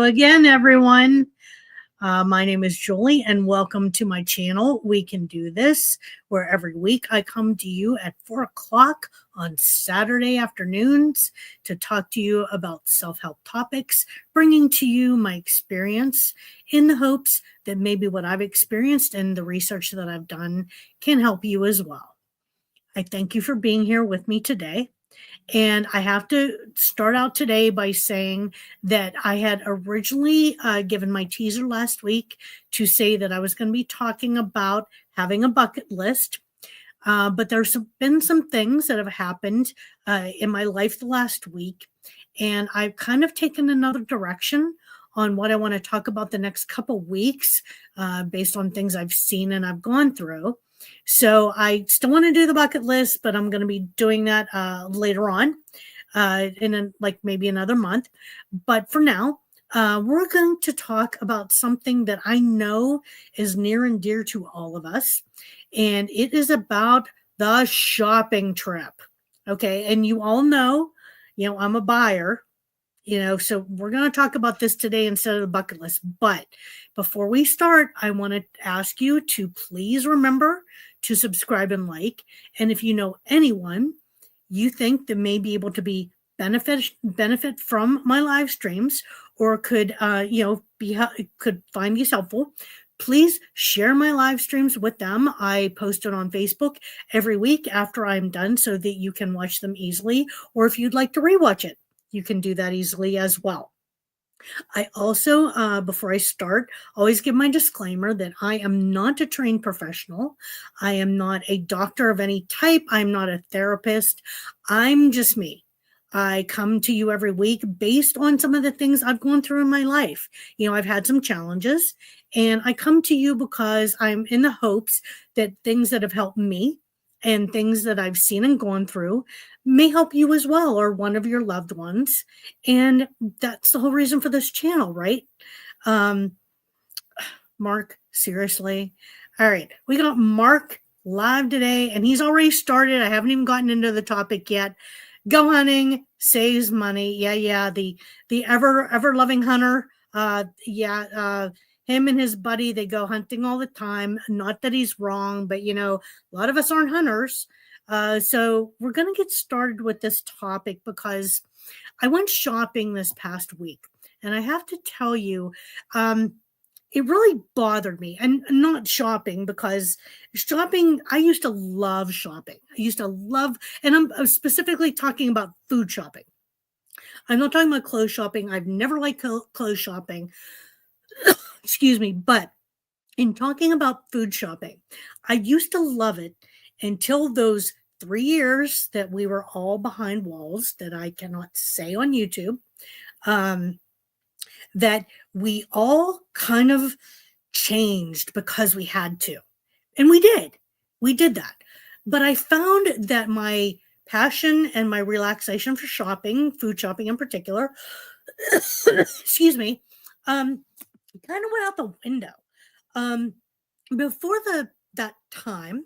again, everyone. My name is Julie, and welcome to my channel. We Can Do This, where every week I come to you at 4 o'clock on Saturday afternoons to talk to you about self-help topics, bringing to you my experience in the hopes that maybe what I've experienced and the research that I've done can help you as well. I thank you for being here with me today. And I have to start out today by saying that I had originally given my teaser last week to say that I was going to be talking about having a bucket list. But there's been some things that have happened in my life the last week. And I've kind of taken another direction on what I want to talk about the next couple weeks based on things I've seen and I've gone through. So I still want to do the bucket list, but I'm going to be doing that later on in maybe another month. But for now, we're going to talk about something that I know is near and dear to all of us. And it is about the shopping trip. Okay. And you all know, I'm a buyer. So we're going to talk about this today instead of the bucket list. But before we start, I want to ask you to please remember to subscribe and like. And if you know anyone you think that may be able to be benefit from my live streams or could find these helpful, please share my live streams with them. I post it on Facebook every week after I'm done so that you can watch them easily. Or if you'd like to rewatch it, you can do that easily as well. I also, before I start, always give my disclaimer that I am not a trained professional. I am not a doctor of any type. I'm not a therapist. I'm just me. I come to you every week based on some of the things I've gone through in my life. I've had some challenges, and I come to you because I'm in the hopes that things that have helped me and things that I've seen and gone through may help you as well, or one of your loved ones. And that's the whole reason for this channel, right? Mark, seriously. All right. We got Mark live today, and he's already started. I haven't even gotten into the topic yet. Go hunting saves money. Yeah. The ever loving hunter. Him and his buddy, they go hunting all the time. Not that he's wrong, but a lot of us aren't hunters. So we're going to get started with this topic because I went shopping this past week, and I have to tell you, it really bothered me. And not shopping, because shopping, I used to love shopping. And I'm specifically talking about food shopping. I'm not talking about clothes shopping. I've never liked clothes shopping. Excuse me. But in talking about food shopping, I used to love it until those 3 years that we were all behind walls that I cannot say on YouTube, that we all kind of changed because we had to. And we did that. But I found that my passion and my relaxation for shopping, food shopping in particular, excuse me, kind of went out the window. Before that time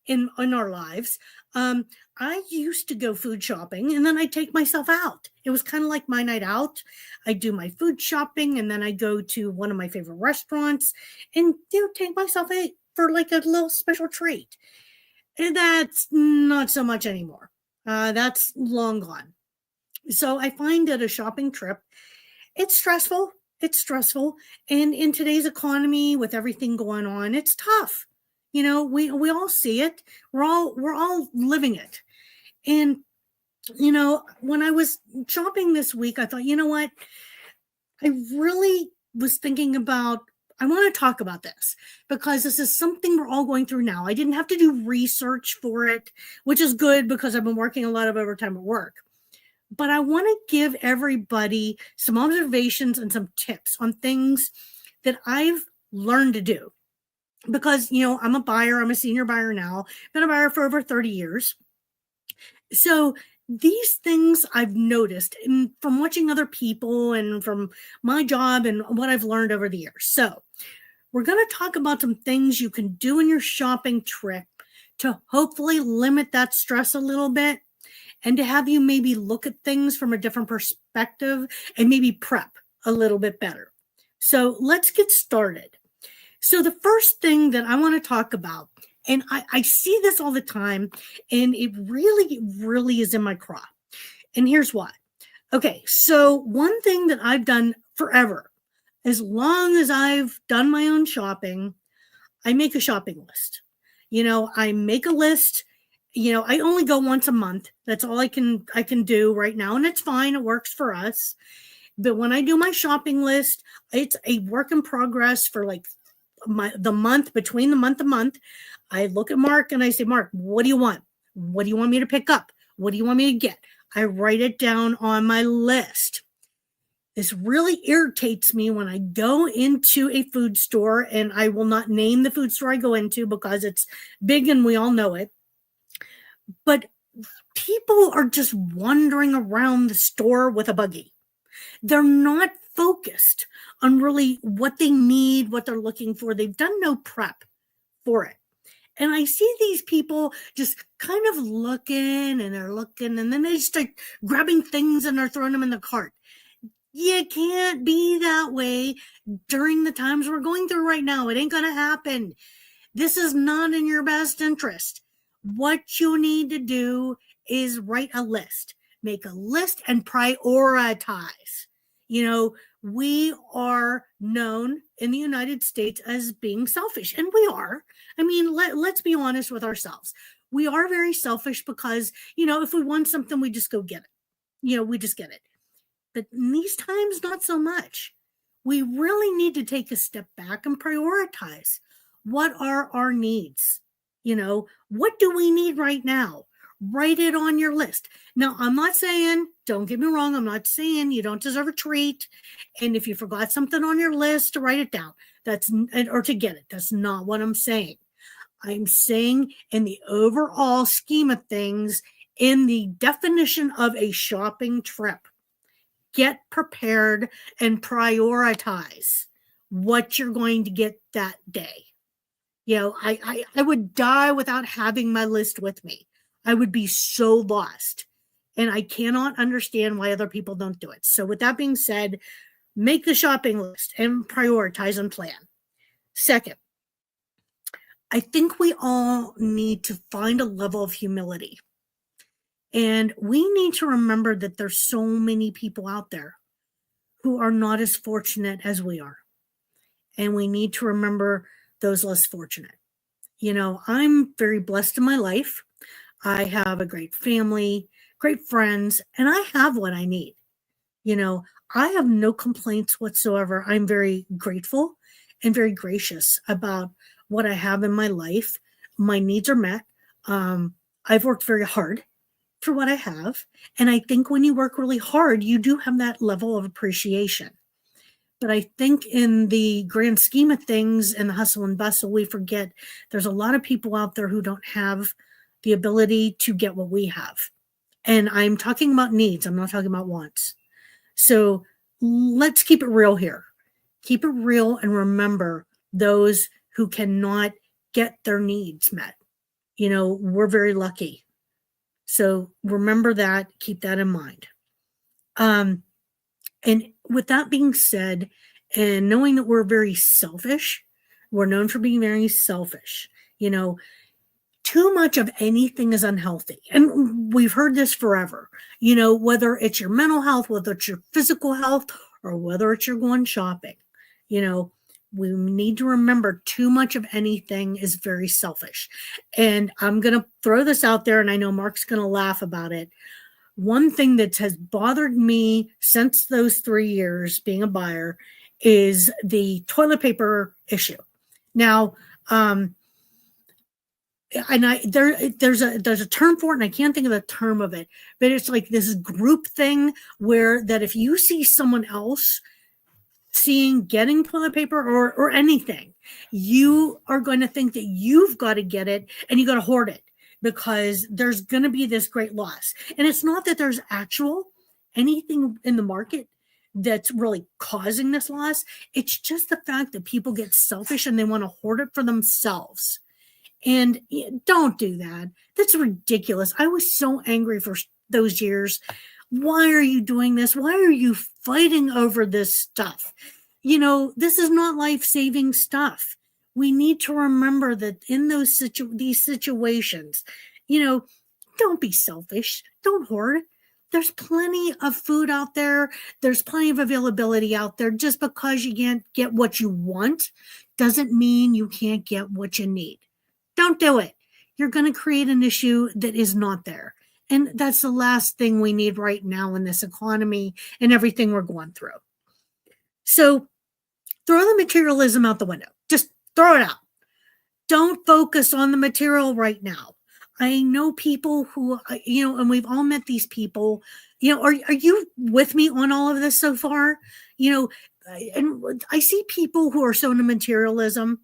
in our lives, I used to go food shopping, and then I'd take myself out. It was kind of like my night out. I do my food shopping, and then I go to one of my favorite restaurants and take myself out for like a little special treat. And that's not so much anymore. That's long gone. So I find that a shopping trip, it's stressful. And in today's economy, with everything going on, it's tough. We all see it. We're all living it. And, when I was shopping this week, I thought, you know what? I really was thinking about, I want to talk about this because this is something we're all going through now. I didn't have to do research for it, which is good because I've been working a lot of overtime at work. But I want to give everybody some observations and some tips on things that I've learned to do. Because, I'm a buyer. I'm a senior buyer now. Been a buyer for over 30 years. So these things I've noticed from watching other people and from my job and what I've learned over the years. So we're going to talk about some things you can do in your shopping trip to hopefully limit that stress a little bit, and to have you maybe look at things from a different perspective and maybe prep a little bit better. So let's get started. So the first thing that I want to talk about, and I see this all the time, and it really, really is in my crop. And here's why. Okay, so one thing that I've done forever, as long as I've done my own shopping, I make a shopping list. I make a list. I only go once a month. That's all I can do right now, and it's fine. It works for us. But when I do my shopping list, it's a work in progress for like the month, between the month and month. I look at Mark and I say, Mark, what do you want? What do you want me to pick up? What do you want me to get? I write it down on my list. This really irritates me when I go into a food store, and I will not name the food store I go into because it's big and we all know it. But people are just wandering around the store with a buggy. They're not focused on really what they need, what they're looking for. They've done no prep for it. And I see these people just kind of looking, and then they start grabbing things and they're throwing them in the cart. You can't be that way during the times we're going through right now. It ain't going to happen. This is not in your best interest. What you need to do is write a list. Make a list and prioritize. We are known in the United States as being selfish, and we are. I mean, let's be honest with ourselves. We are very selfish because, if we want something, we just go get it. We just get it. But in these times, not so much. We really need to take a step back and prioritize. What are our needs? What do we need right now? Write it on your list. Now, I'm not saying, don't get me wrong, I'm not saying you don't deserve a treat. And if you forgot something on your list, to write it down. Or to get it. That's not what I'm saying. I'm saying in the overall scheme of things, in the definition of a shopping trip, get prepared and prioritize what you're going to get that day. I would die without having my list with me. I would be so lost. And I cannot understand why other people don't do it. So with that being said, make the shopping list and prioritize and plan. Second, I think we all need to find a level of humility. And we need to remember that there's so many people out there who are not as fortunate as we are. And we need to remember those less fortunate. I'm very blessed in my life. I have a great family, great friends, and I have what I need. I have no complaints whatsoever. I'm very grateful and very gracious about what I have in my life. My needs are met. I've worked very hard for what I have. And I think when you work really hard, you do have that level of appreciation. But I think in the grand scheme of things and the hustle and bustle, we forget there's a lot of people out there who don't have the ability to get what we have. And I'm talking about needs. I'm not talking about wants. So let's keep it real here. Keep it real and remember those who cannot get their needs met. We're very lucky. So remember that, keep that in mind. And with that being said, and knowing that we're very selfish, we're known for being very selfish. Too much of anything is unhealthy. And we've heard this forever, whether it's your mental health, whether it's your physical health, or whether it's you're going shopping. We need to remember too much of anything is very selfish. And I'm going to throw this out there, and I know Mark's going to laugh about it. One thing that has bothered me since those 3 years being a buyer is the toilet paper issue. Now, there's a term for it, and I can't think of the term of it, but it's like this group thing where that if you see someone else getting toilet paper or anything, you are going to think that you've got to get it and you got to hoard it because there's going to be this great loss. And it's not that there's anything in the market that's really causing this loss. It's just the fact that people get selfish and they want to hoard it for themselves. And don't do that. That's ridiculous. I was so angry for those years. Why are you doing this? Why are you fighting over this stuff. This is not life-saving stuff. We need to remember that in these situations, you know, don't be selfish. Don't hoard. There's plenty of food out there. There's plenty of availability out there. Just because you can't get what you want doesn't mean you can't get what you need. Don't do it. You're going to create an issue that is not there. And that's the last thing we need right now in this economy and everything we're going through. So throw the materialism out the window. Just throw it out. Don't focus on the material right now. I know people who, and we've all met these people, are you with me on all of this so far? And I see people who are so into materialism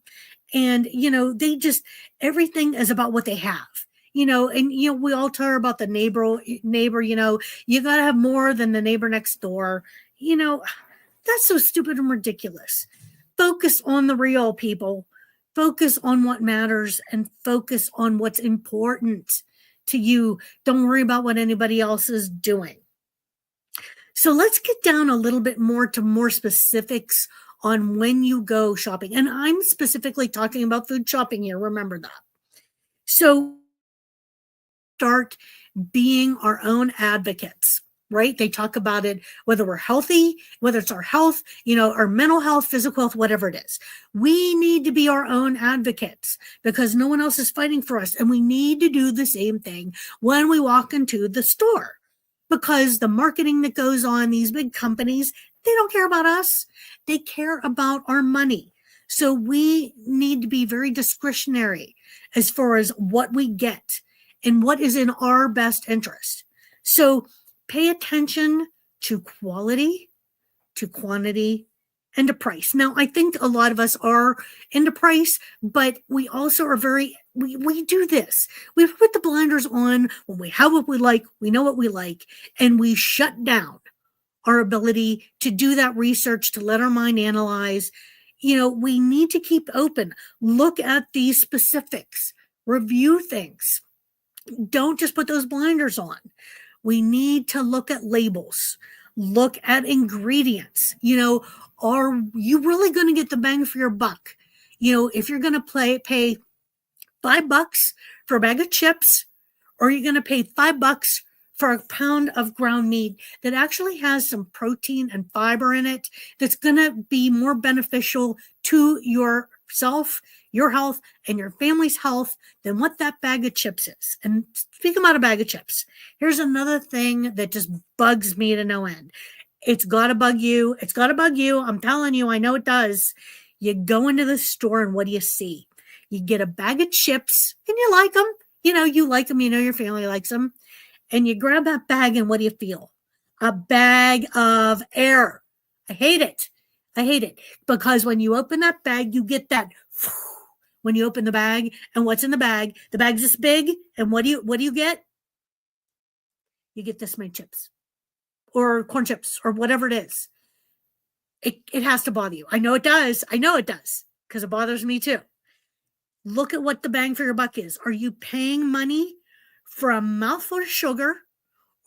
and, they just, everything is about what they have, and, we all talk about the neighbor, you got to have more than the neighbor next door. That's so stupid and ridiculous. Focus on the real, people. Focus on what matters and focus on what's important to you. Don't worry about what anybody else is doing. So let's get down a little bit more to more specifics on when you go shopping. And I'm specifically talking about food shopping here. Remember that. So start being our own advocates. Right? They talk about it, whether we're healthy, whether it's our health, our mental health, physical health, whatever it is. We need to be our own advocates because no one else is fighting for us. And we need to do the same thing when we walk into the store because the marketing that goes on, these big companies, they don't care about us. They care about our money. So we need to be very discretionary as far as what we get and what is in our best interest. So pay attention to quality, to quantity, and to price. Now, I think a lot of us are into price, but we also are we do this. We put the blinders on when we have what we like, we know what we like, and we shut down our ability to do that research, to let our mind analyze. We need to keep open. Look at these specifics. Review things. Don't just put those blinders on. We need to look at labels, look at ingredients. Are you really going to get the bang for your buck? If you're going to pay $5 for a bag of chips, or are you going to pay $5 for a pound of ground meat that actually has some protein and fiber in it that's going to be more beneficial to yourself, your health, and your family's health than what that bag of chips is? And speaking about a bag of chips, here's another thing that just bugs me to no end. It's got to bug you. It's got to bug you. I'm telling you, I know it does. You go into the store and what do you see? You get a bag of chips and you like them. You like them. Your family likes them. And you grab that bag and what do you feel? A bag of air. I hate it. Because when you open that bag, you get that when you open the bag and what's in the bag. The bag's this big. And what do you get? You get this many chips or corn chips or whatever it is. It has to bother you. I know it does. Because it bothers me too. Look at what the bang for your buck is. Are you paying money for a mouthful of sugar,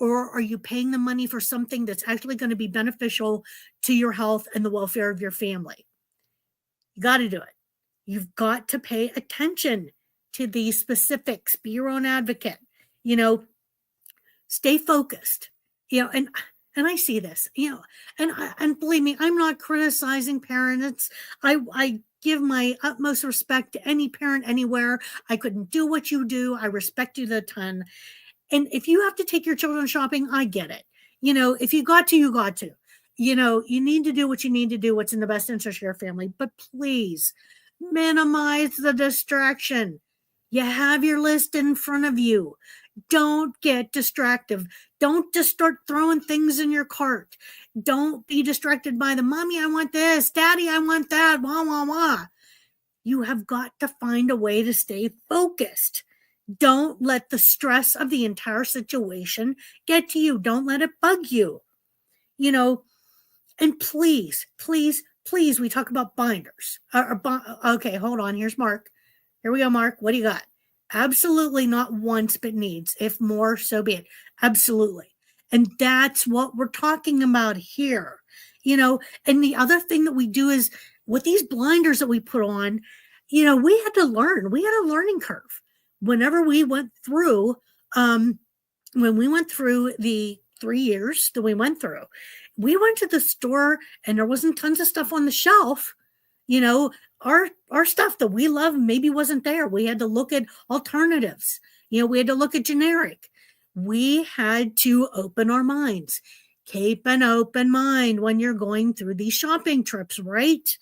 or are you paying the money for something that's actually going to be beneficial to your health and the welfare of your family? You got to do it. You've got to pay attention to these specifics. Be your own advocate. Stay focused. And I see this. And believe me, I'm not criticizing parents. I give my utmost respect to any parent anywhere. I couldn't do what you do. I respect you a ton. And if you have to take your children shopping, I get it. If you got to, you got to. You need to do what you need to do, what's in the best interest of your family. But please minimize the distraction. You have your list in front of you. Don't get distracted. Don't just start throwing things in your cart. Don't be distracted by the mommy, I want this, daddy, I want that, wah, wah, wah. You have got to find a way to stay focused. Don't let the stress of the entire situation get to you. Don't let it bug you. And please, we talk about binders. Okay, hold on. Here's Mark. Here we go, Mark. What do you got? Absolutely not wants, but needs. If more, so be it. Absolutely. And that's what we're talking about here. And the other thing that we do is with these blinders that we put on, we had to learn. We had a learning curve. Whenever we went through, when we went through the 3 years that we went through, we went to the store and there wasn't tons of stuff on the shelf. Our stuff that we love maybe wasn't there. We had to look at alternatives. We had to look at generic. We had to open our minds. Keep an open mind when you're going through these shopping trips, right?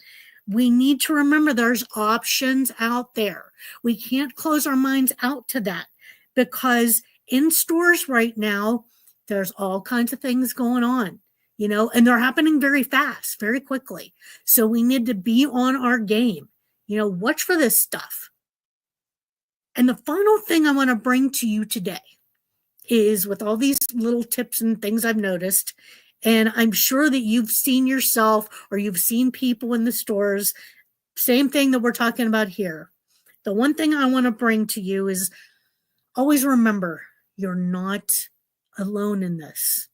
We need to remember there's options out there. We can't close our minds out to that, because in stores right now, there's all kinds of things going on, and they're happening very fast, very quickly. So we need to be on our game, watch for this stuff. And the final thing I want to bring to you today is, with all these little tips and things I've noticed, and I'm sure that you've seen yourself or you've seen people in the stores, same thing that we're talking about here. The one thing I want to bring to you is, always remember, you're not alone in this.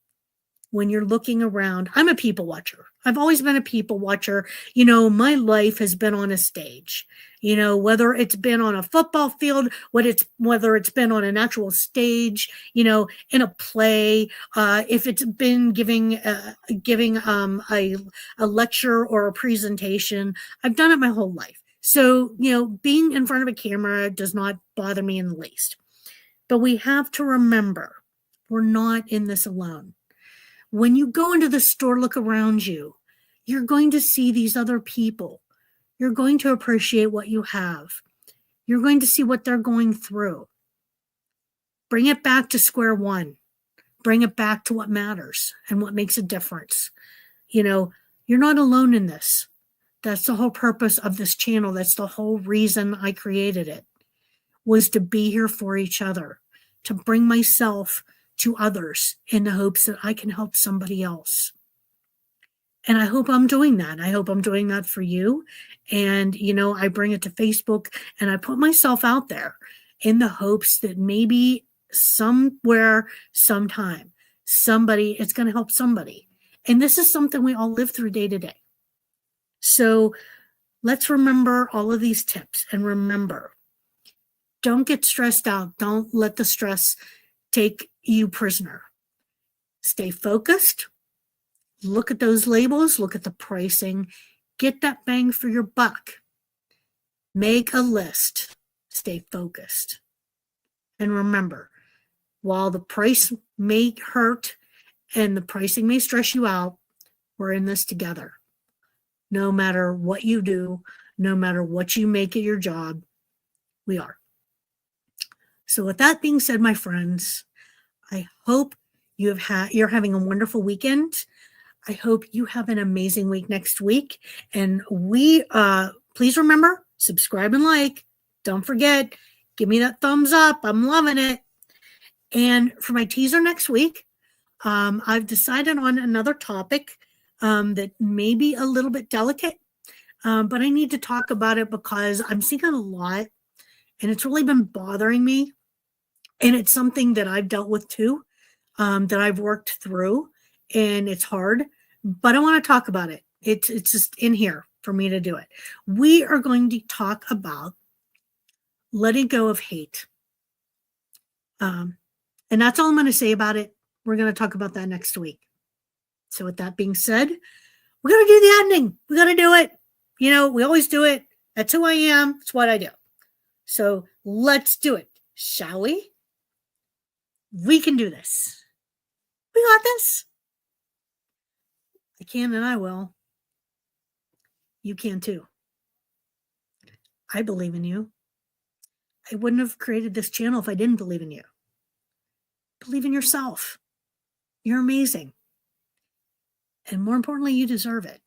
When you're looking around, I'm a people watcher. I've always been a people watcher. My life has been on a stage, whether it's been on a football field, whether it's been on an actual stage, in a play, if it's been giving a lecture or a presentation. I've done it my whole life. So, being in front of a camera does not bother me in the least. But we have to remember, we're not in this alone. When you go into the store, look around you. You're going to see these other people. You're going to appreciate what you have. You're going to see what they're going through. Bring it back to square one. Bring it back to what matters and what makes a difference. You're not alone in this. That's the whole purpose of this channel. That's the whole reason I created it, was to be here for each other, to bring myself to others in the hopes that I can help somebody else. And I hope I'm doing that. I hope I'm doing that for you. And, I bring it to Facebook and I put myself out there in the hopes that maybe somewhere, sometime, it's going to help somebody. And this is something we all live through day to day. So let's remember all of these tips, and remember, don't get stressed out. Don't let the stress take you prisoner. Stay focused. Look at those labels. Look at the pricing. Get that bang for your buck. Make a list. Stay focused. And remember, while the price may hurt and the pricing may stress you out, we're in this together. No matter what you do, no matter what you make at your job, we are. So with that being said, my friends, I hope you're having a wonderful weekend. I hope you have an amazing week next week. And please remember, subscribe and like. Don't forget, give me that thumbs up. I'm loving it. And for my teaser next week, I've decided on another topic that may be a little bit delicate, but I need to talk about it because I'm seeing it a lot and it's really been bothering me. And it's something that I've dealt with too, that I've worked through, and it's hard, but I want to talk about it. It's just in here for me to do it. We are going to talk about letting go of hate. And that's all I'm going to say about it. We're going to talk about that next week. So with that being said, we got to do the ending. We got to do it. We always do it. That's who I am. It's what I do. So let's do it. Shall we? We can do this. We got this. I can and I will. You can too. I believe in you. I wouldn't have created this channel if I didn't believe in you. Believe in yourself. You're amazing. And more importantly, you deserve it.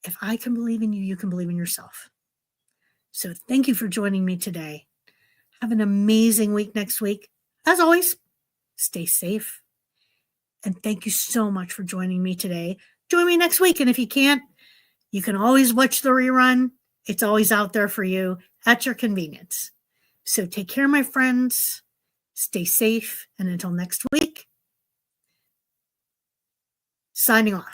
If I can believe in you, you can believe in yourself. So thank you for joining me today. Have an amazing week next week. As always, stay safe. And thank you so much for joining me today. Join me next week. And if you can't, you can always watch the rerun. It's always out there for you at your convenience. So take care, my friends. Stay safe. And until next week, signing off.